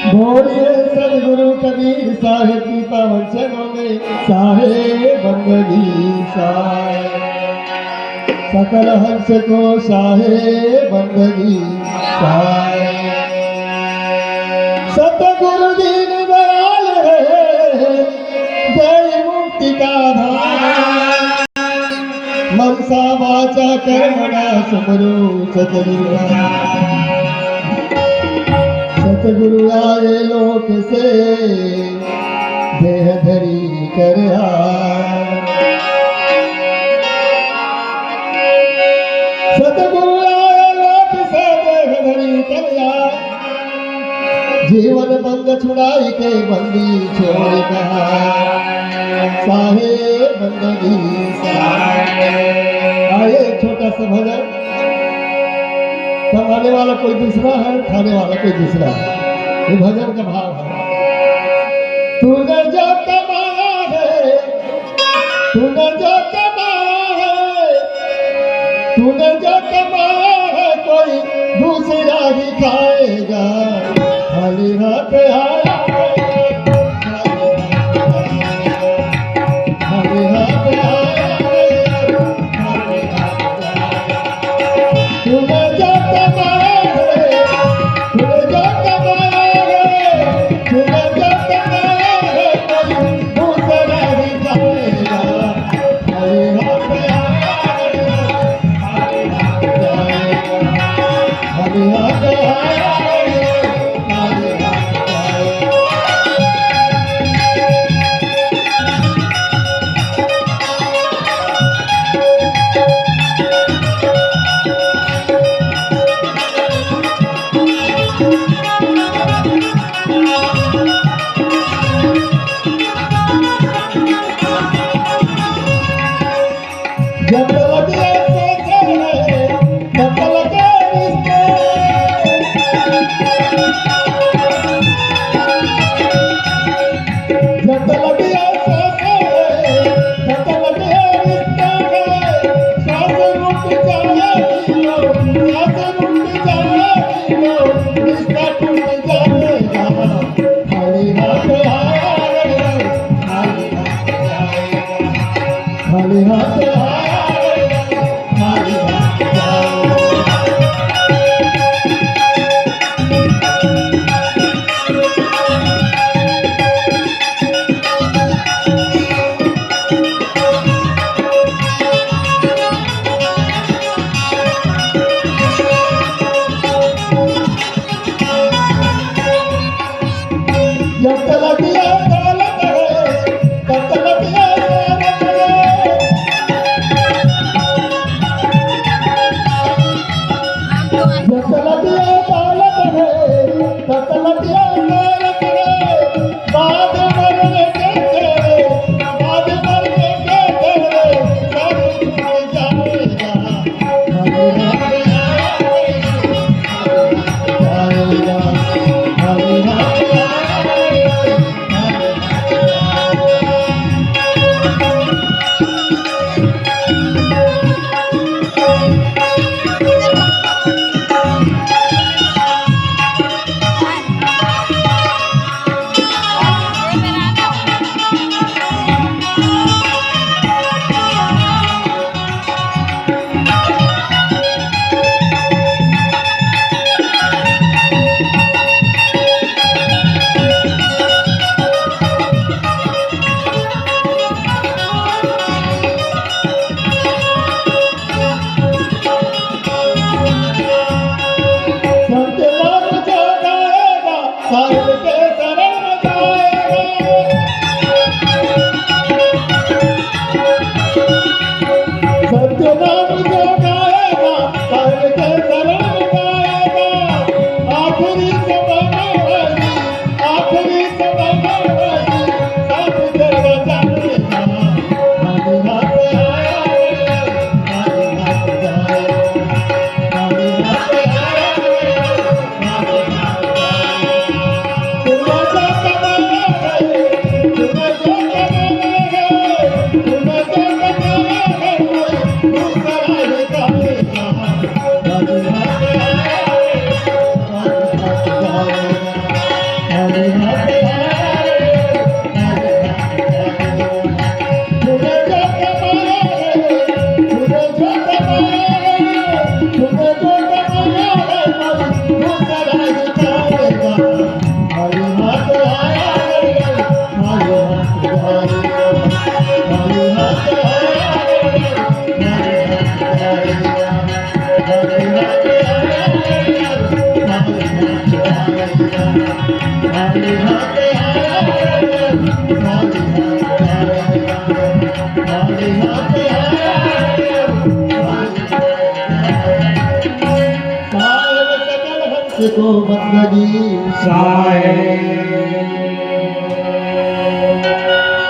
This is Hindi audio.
बोलिए सदगुरु कबीर साहेब की पावन चरणों में साहे बंदगी साहे सकल हंस को साहे बंदगी साहे सतगुरु दीन दयाल है जय मुक्ति का धाम मनसा वाचा कर्मणा सुमरो सतगुरु सतगुरु आए लोक से देह धरी कर सतगुरु आए लोक से देह धरी कर जीवन बंद छुड़ाई के बंदी छोड़ साहे बंदगी आए छोटा सा भजन कमाने वाला कोई दूसरा है, खाने वाला कोई दूसरा है। ये भजन का भाव है। तूने जो कमाया है, तूने जो कमाया है, तूने जो कमाया है, कोई दूसरा ही खाएगा। खाली हाथ आया हमारे हाथ है साहेब सकल हंस को बंदगी साहेब